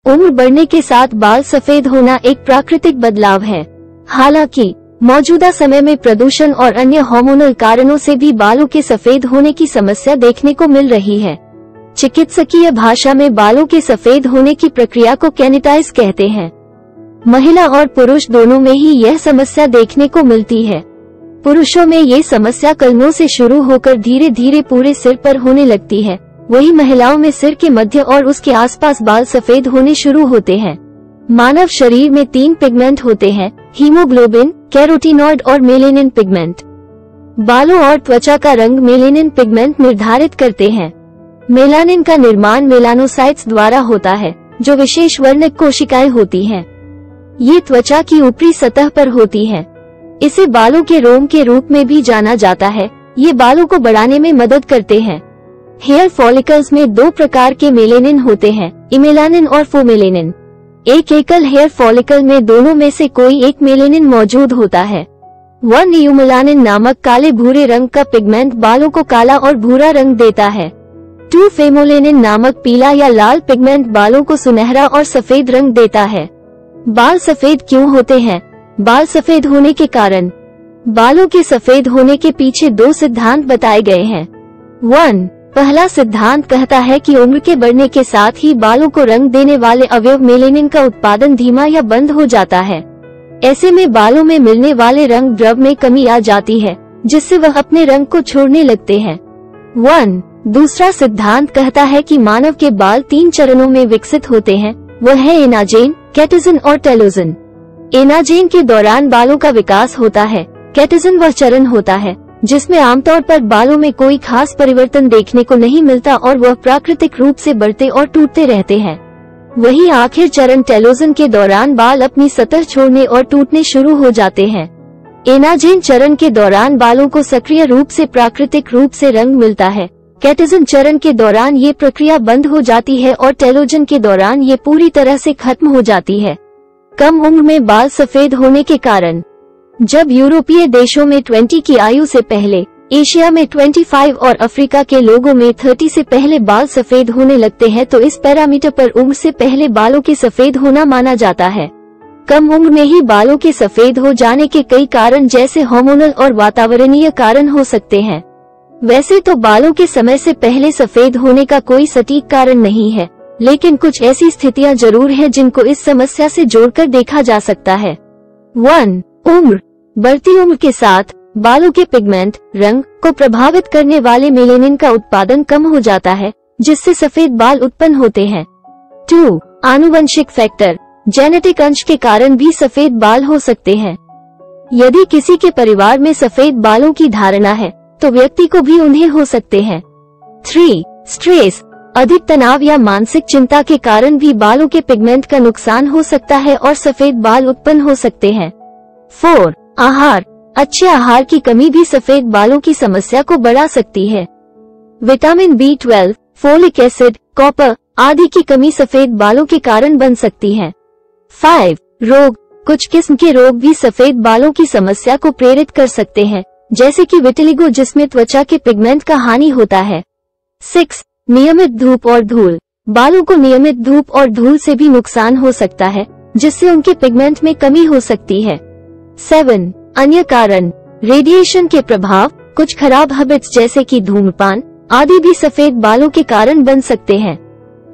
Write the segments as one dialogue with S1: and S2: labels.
S1: उम्र बढ़ने के साथ बाल सफेद होना एक प्राकृतिक बदलाव है। हालांकि मौजूदा समय में प्रदूषण और अन्य हार्मोनल कारणों से भी बालों के सफेद होने की समस्या देखने को मिल रही है। चिकित्सकीय भाषा में बालों के सफेद होने की प्रक्रिया को केनेटाइज कहते हैं। महिला और पुरुष दोनों में ही यह समस्या देखने को मिलती है। पुरुषों में ये समस्या कलमों से शुरू होकर धीरे धीरे पूरे सिर पर होने लगती है, वही महिलाओं में सिर के मध्य और उसके आसपास बाल सफेद होने शुरू होते हैं। मानव शरीर में 3 पिगमेंट होते हैं, हीमोग्लोबिन, कैरोटीनॉइड और मेलेनिन पिगमेंट। बालों और त्वचा का रंग मेलेनिन पिगमेंट निर्धारित करते हैं। मेलानिन का निर्माण मेलानोसाइट्स द्वारा होता है, जो विशेष वर्णक कोशिकाएं होती हैं। ये त्वचा की ऊपरी सतह पर होती है। इसे बालों के रोम के रूप में भी जाना जाता है। ये बालों को बढ़ाने में मदद करते हैं। हेयर फॉलिकल्स में 2 प्रकार के मेलेनिन होते हैं, इमेलानिन और फोमेलेनिन। एक एकल हेयर फॉलिकल में दोनों में से कोई एक मेलेनिन मौजूद होता है। 1 यूमेलानिन नामक काले भूरे रंग का पिगमेंट बालों को काला और भूरा रंग देता है। 2 फेमोलेनिन नामक पीला या लाल पिगमेंट बालों को सुनहरा और सफेद रंग देता है। बाल सफेद क्यों होते हैं? बाल सफेद होने के कारण। बालों के सफेद होने के पीछे 2 सिद्धांत बताए गए हैं। 1. पहला सिद्धांत कहता है कि उम्र के बढ़ने के साथ ही बालों को रंग देने वाले अवयव मेलेनिन का उत्पादन धीमा या बंद हो जाता है। ऐसे में बालों में मिलने वाले रंग द्रव में कमी आ जाती है, जिससे वह अपने रंग को छोड़ने लगते हैं। 1. दूसरा सिद्धांत कहता है कि मानव के बाल 3 चरणों में विकसित होते हैं, वह है एनाजेन, केटाजन और टेलोजन। एनाजेन के दौरान बालों का विकास होता है। केटाजन वह चरण होता है जिसमें आमतौर पर बालों में कोई खास परिवर्तन देखने को नहीं मिलता और वह प्राकृतिक रूप से बढ़ते और टूटते रहते हैं। वही आखिर चरण टेलोजन के दौरान बाल अपनी सतह छोड़ने और टूटने शुरू हो जाते हैं। एनाजेन चरण के दौरान बालों को सक्रिय रूप से प्राकृतिक रूप से रंग मिलता है। केटाजन चरण के दौरान ये प्रक्रिया बंद हो जाती है और टेलोजन के दौरान ये पूरी तरह से खत्म हो जाती है। कम उम्र में बाल सफेद होने के कारण। जब यूरोपीय देशों में 20 की आयु से पहले, एशिया में 25 और अफ्रीका के लोगों में 30 से पहले बाल सफेद होने लगते हैं, तो इस पैरामीटर पर उम्र से पहले बालों के सफेद होना माना जाता है। कम उम्र में ही बालों के सफेद हो जाने के कई कारण जैसे हार्मोनल और वातावरणीय कारण हो सकते हैं। वैसे तो बालों के समय से पहले सफेद होने का कोई सटीक कारण नहीं है, लेकिन कुछ ऐसी स्थितियां जरूर हैं जिनको इस समस्या से जोड़कर देखा जा सकता है। 1. उम्र। बढ़ती उम्र के साथ बालों के पिगमेंट रंग को प्रभावित करने वाले मेलेनिन का उत्पादन कम हो जाता है, जिससे सफेद बाल उत्पन्न होते हैं। 2. आनुवंशिक फैक्टर। जेनेटिक अंश के कारण भी सफेद बाल हो सकते हैं। यदि किसी के परिवार में सफेद बालों की धारणा है, तो व्यक्ति को भी उन्हें हो सकते हैं। 3. स्ट्रेस। अधिक तनाव या मानसिक चिंता के कारण भी बालों के पिगमेंट का नुकसान हो सकता है और सफेद बाल उत्पन्न हो सकते हैं। 4. आहार। अच्छे आहार की कमी भी सफेद बालों की समस्या को बढ़ा सकती है। Vitamin B12, folic acid, copper आदि की कमी सफेद बालों के कारण बन सकती है। 5. रोग। कुछ किस्म के रोग भी सफेद बालों की समस्या को प्रेरित कर सकते हैं, जैसे कि विटिलिगो जिसमें त्वचा के पिगमेंट का हानि होता है। 6. नियमित धूप और धूल। बालों को नियमित धूप और धूल से भी नुकसान हो सकता है, जिससे उनके पिगमेंट में कमी हो सकती है। 7. अन्य कारण। रेडिएशन के प्रभाव। कुछ खराब हैबिट्स जैसे कि धूम्रपान आदि भी सफेद बालों के कारण बन सकते हैं।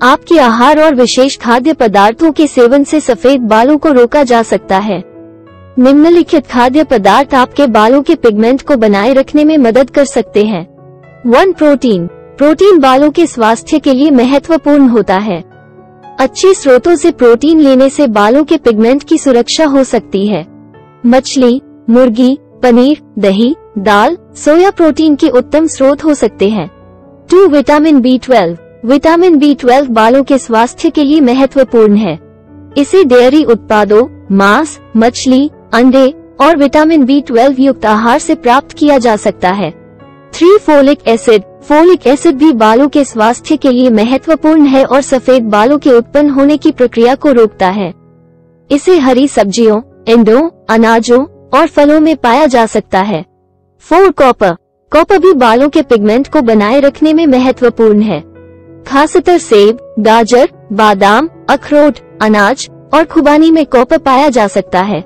S1: आपके आहार और विशेष खाद्य पदार्थों के सेवन से सफेद बालों को रोका जा सकता है। निम्नलिखित खाद्य पदार्थ आपके बालों के पिगमेंट को बनाए रखने में मदद कर सकते हैं। 1. प्रोटीन। प्रोटीन बालों के स्वास्थ्य के लिए महत्वपूर्ण होता है। अच्छे स्रोतों से प्रोटीन लेने से बालों के पिगमेंट की सुरक्षा हो सकती है। मछली, मुर्गी, पनीर, दही, दाल, सोया प्रोटीन के उत्तम स्रोत हो सकते हैं। 2. Vitamin B12। विटामिन B12 बालों के स्वास्थ्य के लिए महत्वपूर्ण है। इसे डेयरी उत्पादों, मांस, मछली, अंडे और विटामिन B12 युक्त आहार से प्राप्त किया जा सकता है। 3. Folic acid. फोलिक एसिड भी बालों के स्वास्थ्य के लिए महत्वपूर्ण है और सफेद बालों के उत्पन्न होने की प्रक्रिया को रोकता है। इसे हरी सब्जियों, अंडों, अनाजों और फलों में पाया जा सकता है। 4. कॉपर। कॉपर भी बालों के पिगमेंट को बनाए रखने में महत्वपूर्ण है। खासकर सेब, गाजर, बादाम, अखरोट, अनाज और खुबानी में कॉपर पाया जा सकता है।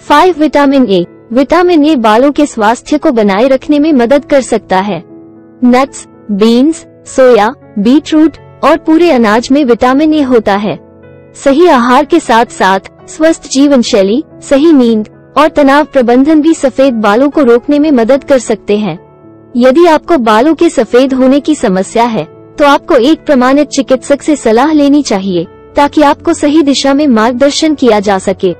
S1: 5 विटामिन ए। विटामिन ए बालों के स्वास्थ्य को बनाए रखने में मदद कर सकता है। नट्स, बीन्स, सोया, बीटरूट और पूरे अनाज में विटामिन ए होता है। सही आहार के साथ साथ स्वस्थ जीवन शैली, सही नींद और तनाव प्रबंधन भी सफेद बालों को रोकने में मदद कर सकते हैं। यदि आपको बालों के सफेद होने की समस्या है तो आपको एक प्रमाणित चिकित्सक से सलाह लेनी चाहिए ताकि आपको सही दिशा में मार्गदर्शन किया जा सके।